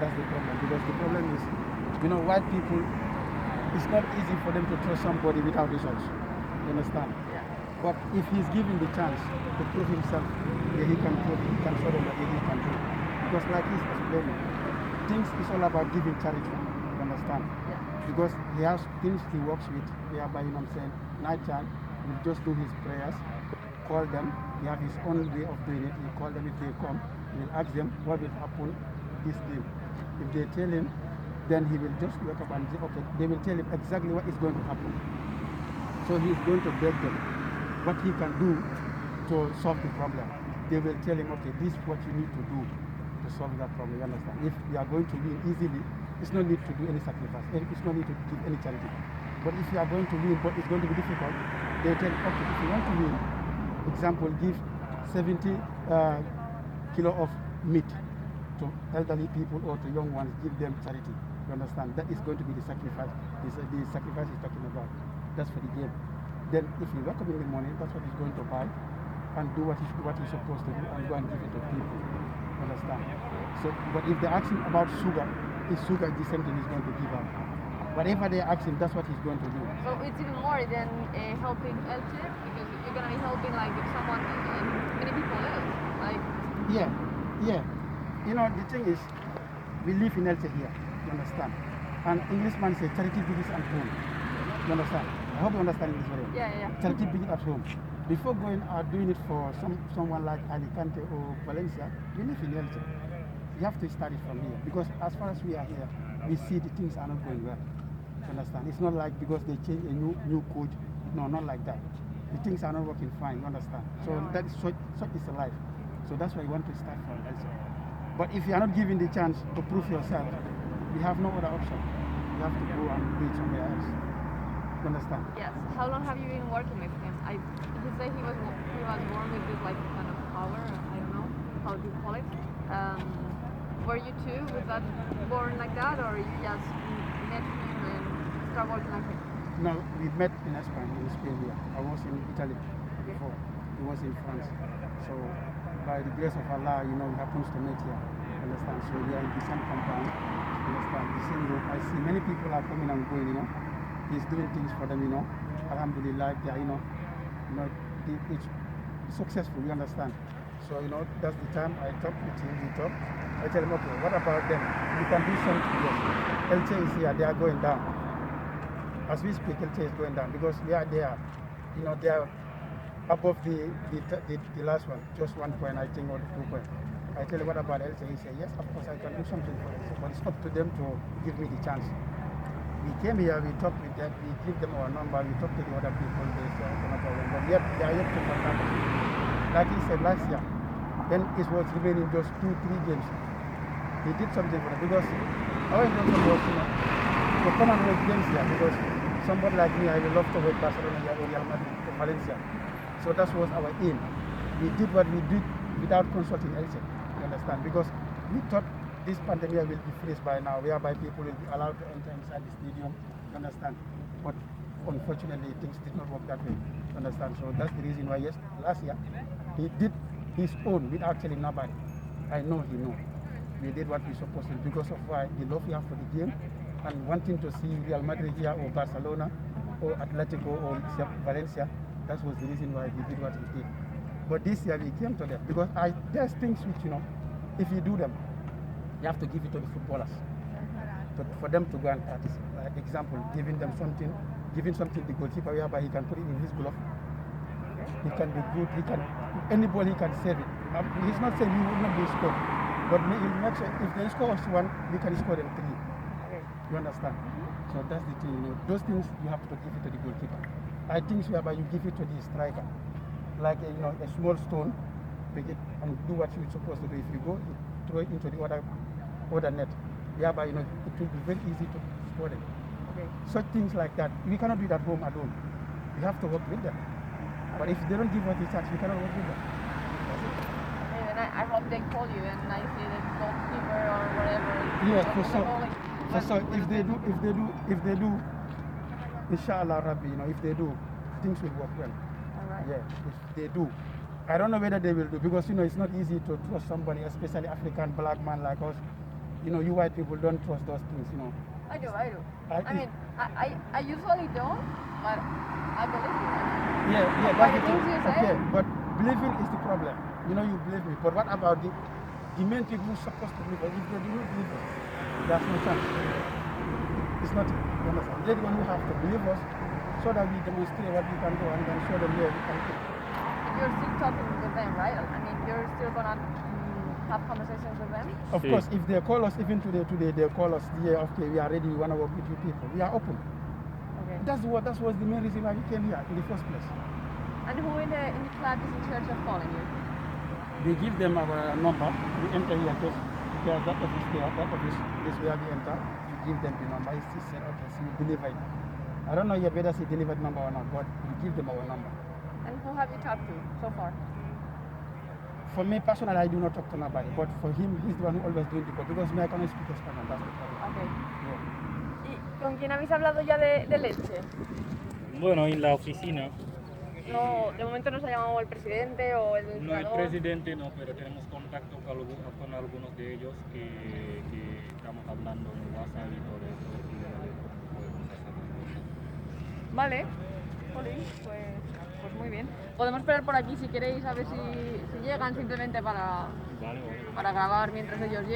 that's the problem. Because the problem is, white people, it's not easy for them to trust somebody without results. You understand? Yeah. But if he's given the chance to prove himself, he can prove, he can show them that he can do. Because like he's explaining, things is all about giving charity. You understand? Yeah. Because he has things he works with, whereby, night time, he'll just do his prayers, call them. He have his own way of doing it. He call them if they come. He will ask them what will happen this day. If they tell him, then he will just wake up and say, okay, they will tell him exactly what is going to happen. So he is going to beg them what he can do to solve the problem. They will tell him, okay, this is what you need to do to solve that problem. You understand? If you are going to win easily, it's no need to do any sacrifice. It's no need to give any charity. But if you are going to win, but it's going to be difficult, they tell, okay, if you want to win, example, give 70 kilo of meat to elderly people or to young ones, give them charity. You understand? That is going to be the sacrifice. The sacrifice he's talking about. That's for the game. Then if you wake up in the morning, that's what he's going to buy and do what he's supposed to do and go and give it to people. You understand? So, but if they ask him about sugar, is sugar the same thing he's going to give out. Whatever they ask him, that's what he's going to do. So it's even more than helping Elche, because you're gonna be helping like someone, many people else. Like. Yeah. The thing is, we live in Elche here. You understand? And Englishman say charity begins at home. You understand? I hope you understand this very well. Yeah. Charity begins at home. Before going out doing it for someone like Alicante or Valencia, we live in Elche. You have to start it from here, because as far as we are here, we see the things are not going well. You understand? It's not like because they change a new code. No, not like that. The things are not working fine. You understand? So that is such is the life. So that's why you want to start from Elche. But if you are not given the chance to prove yourself, you have no other option. You have to go and do it somewhere else. You understand? Yes. How long have you been working with him? He said he was born with this like kind of power. I don't know how to call it. Were you too? Was that born like that, or you just met him and started working like him? No, we met in Spain here. I was in Italy before. He was in France. So by the grace of Allah, he happens to meet here. Understand? So we are in the same compound. Understand? The same group. I see many people are coming and going. He's doing things for them. Alhamdulillah, they are, it's successful. You understand? So that's the time I talk with him. We talk. I tell him, okay, what about them? We can do something. Yes. Elche is here. They are going down. As we speak, Elche is going down because we are there. They are above the last one, just 1 point, I think, or 2 points. I tell you, what about Elche? He said, yes, of course, I can do something for Elche, but it's up to them to give me the chance. We came here, we talked with them, we give them our number, we talked to the other people, they say, okay, no problem, but yet they are yet to contact us. Like he said last year, then it was remaining just 2-3 games. He did something for them because our intention was, to come and win games here, because somebody like me, I would love to win Barcelona here or Real Madrid or Valencia. So that was our aim. We did what we did without consulting Elche, you understand? Because we thought this pandemic will be finished by now, whereby people will be allowed to enter inside the stadium, you understand? But unfortunately, things did not work that way, you understand? So that's the reason why, yes, last year, he did his own with actually nobody. I know he knew. We did what we supposed to because of why the love we have for the game and wanting to see Real Madrid here or Barcelona or Atletico or Valencia. That was the reason why we did what we did. But this year we came to them because there's things which, if you do them, you have to give it to the footballers for them to go and practice. Like example, giving something the goalkeeper whereby he can put it in his glove. He can be good. Any ball he can save it. He's not saying he will not be scored, but if they score one, we can score them 3. You understand? So that's the thing. Those things you have to give it to the goalkeeper. I think whereby you give it to the striker, like a small stone, pick it and do what you're supposed to do. If you go, you throw it into the other net. Whereby it will be very easy to score them. Okay. Such things like that, we cannot do it at home alone. We have to work with them. But if they don't give us the chance, we cannot work with them. And I hope they call you and I say that goalkeeper or whatever. Yes, for sure. So if they do, inshallah Rabbi, if they do, things will work well. All right. Yeah, if they do. I don't know whether they will do because it's not easy to trust somebody, especially African black man like us. You know, you white people don't trust those things, you know. I do. I- I mean, I usually don't, but I believe in it. Yeah, By that's the the things thing. you say. Okay, but believing is the problem. You know, you believe me. But what about the main people who are supposed to believe us? If they do not believe us, there's no chance. It's not. You understand? They're the one who have to believe us so that we demonstrate what we can do and then show them where we can go. You're still talking with them, right? I mean, you're still gonna have conversations with them. Of course, if they call us, even today they call us, yeah, okay, we are ready, we want to work with you people. We are open. Okay. That was the main reason why we came here in the first place. And who in the club is in charge of calling you? We give them our number. We enter here first. There's that office there, that office. This where we enter. We give them the number. He said, okay, so we deliver it. I don't know yet whether she delivered number or not, but we give them our number. And who have you talked to so far? For me personally, I do not talk to nobody, but for him, he's the one who always doing the call because me, I cannot speak Spanish. That's the problem. Okay. Yeah. ¿Y con quién habéis hablado ya de leche? Bueno, en la oficina, No, de momento no se ha llamado el presidente o el no el entrenador. presidente no, pero tenemos contacto con algunos de ellos que estamos hablando en WhatsApp y todo eso, y de ver cómo podemos hacer las cosas. Vale. Jolín, pues muy bien. Podemos esperar por aquí si queréis a ver si llegan simplemente Vale, vale. para grabar mientras ellos llegan.